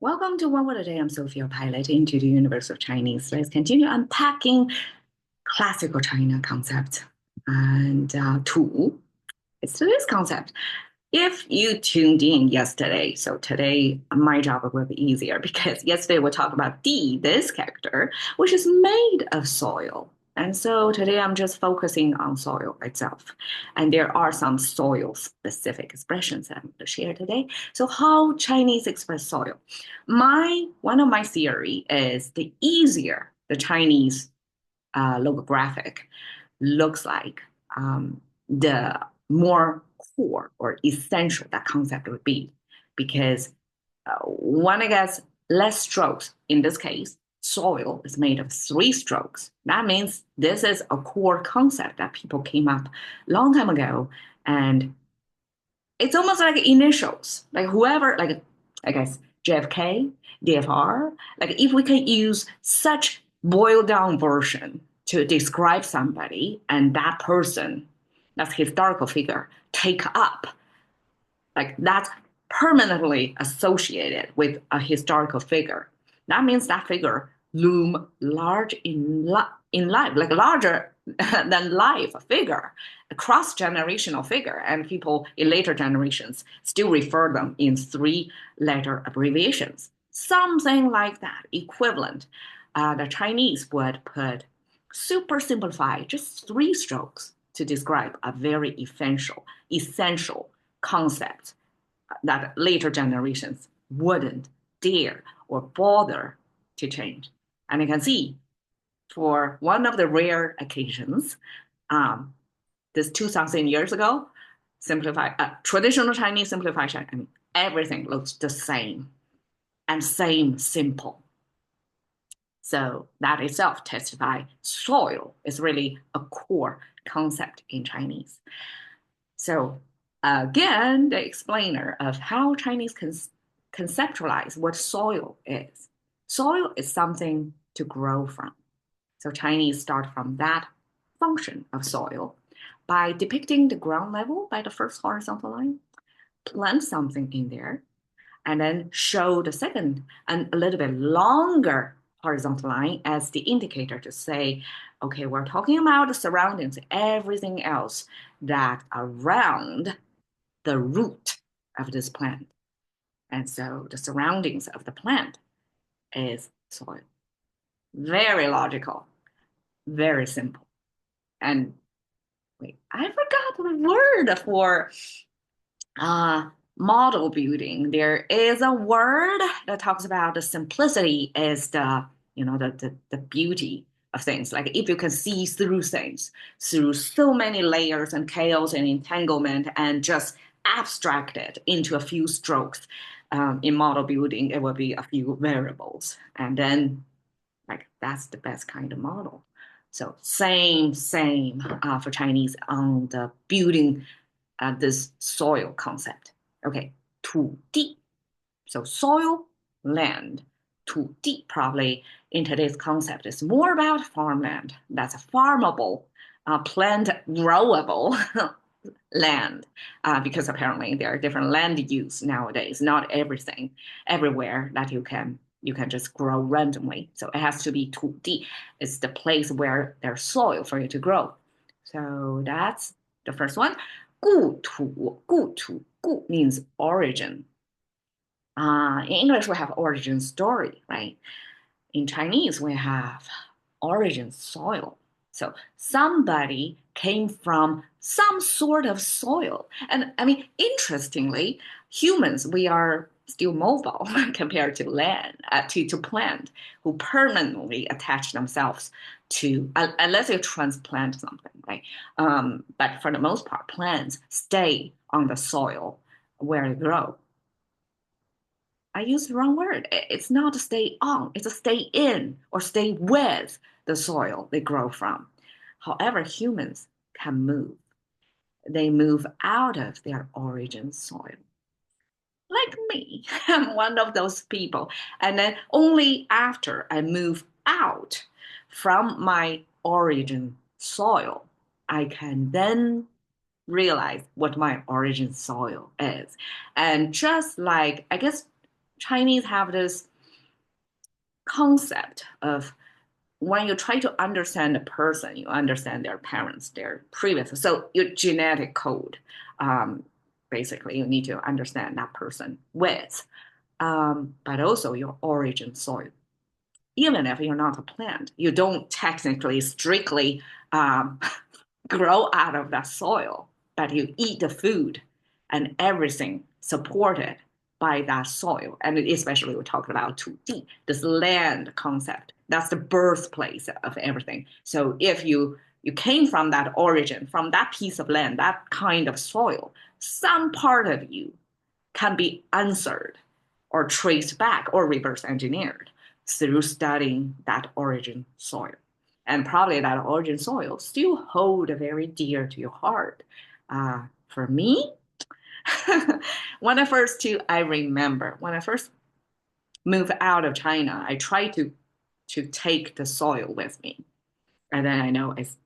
Welcome to One Word a Day. I'm Sophia, pilot into the universe of Chinese. Let's continue unpacking classical China concepts. And two, it's today's concept. If you tuned in yesterday, so today my job will be easier because yesterday we talked about D, this character, which is made of soil. And so today I'm just focusing on soil itself. And there are some soil specific expressions that I'm going to share today. So how Chinese express soil. One of my theory is the easier the Chinese logographic looks like, the more core or essential that concept would be. Because one, I guess, less strokes. In this case, soil is made of three strokes. That means this is a core concept that people came up a long time ago. And it's almost like initials, like whoever, like, I guess, JFK, DFR, like if we can use such boiled down version to describe somebody and that person, that's historical figure, take up, like that's permanently associated with a historical figure. That means that figure loom large in life, like larger than life figure, a cross generational figure, and people in later generations still refer them in three-letter abbreviations. Something like that, equivalent. The Chinese would put super simplify, just three strokes to describe a very essential concept that later generations wouldn't dare or bother to change. And you can see for one of the rare occasions, this 2000 years ago, traditional Chinese simplified Chinese, I mean, everything looks the same and same simple. So that itself testifies soil is really a core concept in Chinese. So again, the explainer of how Chinese conceptualize what soil is. Soil is something to grow from. So Chinese start from that function of soil by depicting the ground level by the first horizontal line, plant something in there, and then show the second and a little bit longer horizontal line as the indicator to say, okay, we're talking about the surroundings, everything else that around the root of this plant. And so the surroundings of the plant is soil. Very logical, very simple. And wait, I forgot the word for uh, model building. There is a word that talks about the simplicity is the beauty of things. Like if you can see through things, through so many layers and chaos and entanglement and just abstract it into a few strokes. In model building, it will be a few variables. And then like that's the best kind of model. So same for Chinese on the building this soil concept. Okay, 土地. So soil, land. 土地 probably in today's concept is more about farmland. That's a farmable, plant growable land, because apparently there are different land use nowadays. Not everything, everywhere that you can just grow randomly. So it has to be 土地. It's the place where there's soil for you to grow. So that's the first one. 故土,故土, 故 means origin. In English, we have origin story, right? In Chinese, we have origin soil. So somebody came from some sort of soil. And I mean, interestingly, humans, we are still mobile compared to land, to plant, who permanently attach themselves to, unless you transplant something, right? But for the most part, plants stay on the soil where they grow. I used the wrong word. It's not stay on, it's a stay in or stay with the soil they grow from. However, humans can move. They move out of their origin soil. Like me, I'm one of those people. And then only after I move out from my origin soil, I can then realize what my origin soil is. And just like, I guess, Chinese have this concept of when you try to understand a person, you understand their parents, their previous, so your genetic code, um, basically, you need to understand that person with, but also your origin soil. Even if you're not a plant, you don't technically strictly um, grow out of that soil, but you eat the food and everything supported by that soil. And especially we're talking about 2D, this land concept. That's the birthplace of everything. So if you came from that origin, from that piece of land, that kind of soil, some part of you can be answered or traced back or reverse engineered through studying that origin soil. And probably that origin soil still hold very dear to your heart. For me, I remember when I first moved out of China, I tried to take the soil with me. And then I know it's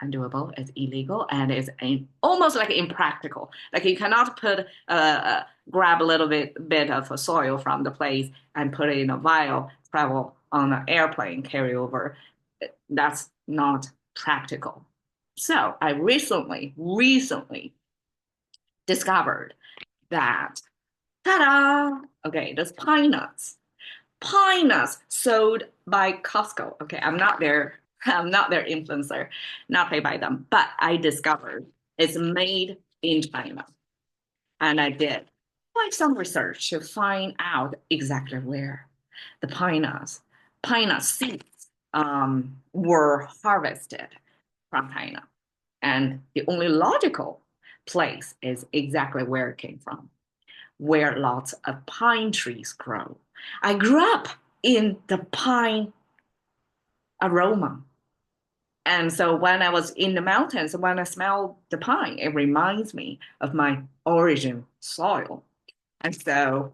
undoable, it's illegal, and it's almost like impractical. Like you cannot grab a little bit of soil from the place and put it in a vial, travel on an airplane, carry over. That's not practical. So I recently discovered that, ta-da! Okay, there's pine nuts sold by Costco. Okay, I'm not their influencer, not paid by them, but I discovered it's made in China. And I did quite some research to find out exactly where the pine nut seeds were harvested from China. And the only logical place is exactly where it came from, where lots of pine trees grow. I grew up in the pine aroma. And so when I was in the mountains, when I smell the pine, it reminds me of my origin soil. And so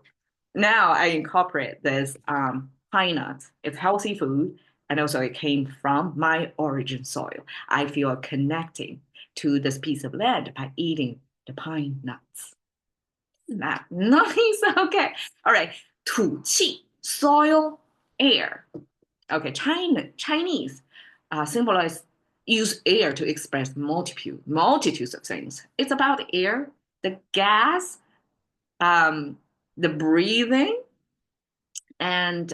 now I incorporate this pine nuts. It's healthy food, and also it came from my origin soil. I feel connecting to this piece of land by eating the pine nuts. That nice. Okay. All right. 土气, soil, air. Okay. Chinese symbolize use air to express multitudes of things. It's about air, the gas, the breathing, and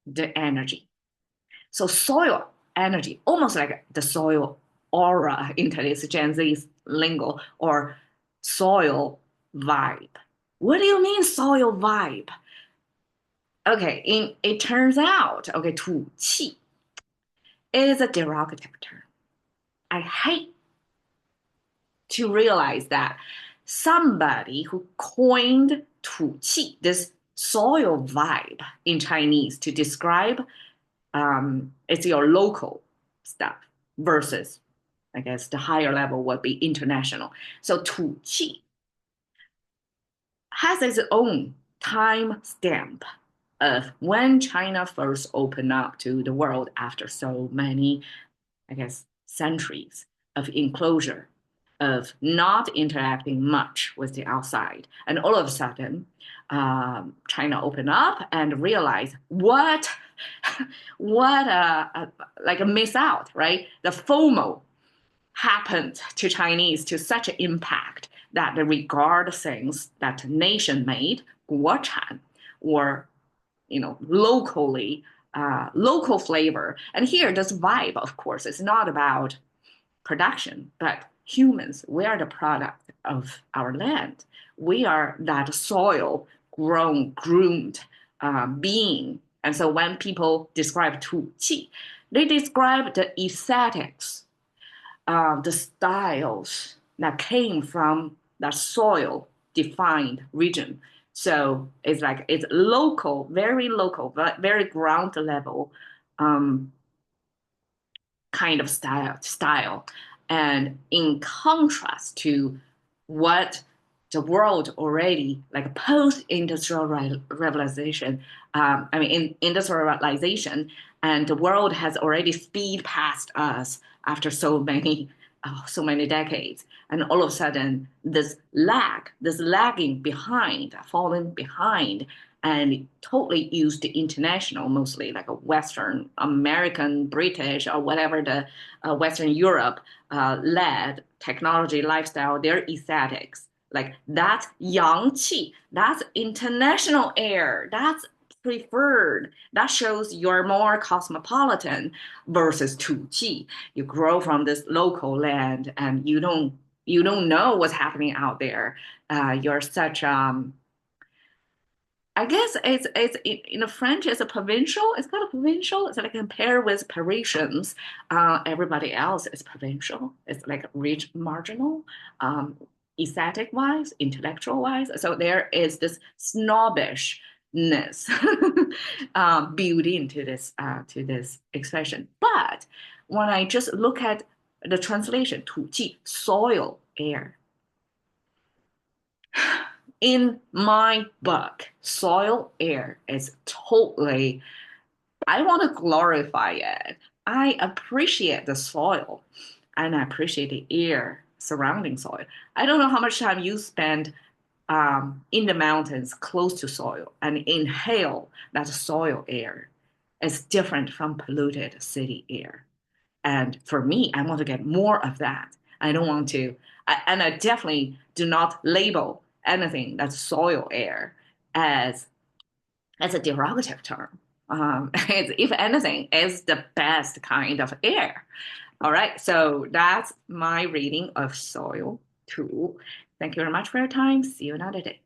the energy. So soil energy, almost like the soil aura in today's Gen Z lingo, or soil vibe. What do you mean soil vibe? Okay, it turns out, okay, 土气 is a derogative term. I hate to realize that somebody who coined 土气, this soil vibe in Chinese to describe it's your local stuff versus, I guess, the higher level would be international. So 土气 has its own time stamp of when China first opened up to the world after so many, I guess, centuries of enclosure, of not interacting much with the outside. And all of a sudden, China opened up and realized like a miss out, right? The FOMO happened to Chinese to such an impact that they regard things that nation made, 国产, or locally, local flavor. And here, this vibe, of course, is not about production, but humans. We are the product of our land. We are that soil grown, groomed being. And so when people describe 土气, they describe the aesthetics, the styles that came from that soil defined region. So it's like it's local, but very ground level kind of style. And in contrast to what the world already, like post-industrial revolution, industrialization, and the world has already speed past us after so many decades. And all of a sudden, this lagging behind, falling behind, and totally used international, mostly like a Western, American, British, or whatever the Western Europe led technology, lifestyle, their aesthetics. Like that's yang qi, that's international air, that's preferred. That shows you're more cosmopolitan versus tu qi. You grow from this local land and you don't know what's happening out there. You're such I guess it's in the French it's a provincial. It's called a provincial. It's like compared with Parisians. Everybody else is provincial. It's like rich marginal, aesthetic wise, intellectual wise. So there is this snobbishness built into this expression. But when I just look at the translation, 土地, soil, air, in my book, soil air is totally, I want to glorify it. I appreciate the soil and I appreciate the air surrounding soil. I don't know how much time you spend in the mountains close to soil and inhale that soil air. It's different from polluted city air. And for me, I want to get more of that. I don't want to, and I definitely do not label anything that's soil air as a derogative term. If anything, it's the best kind of air. All right, so that's my reading of soil 2. Thank you very much for your time. See you another day.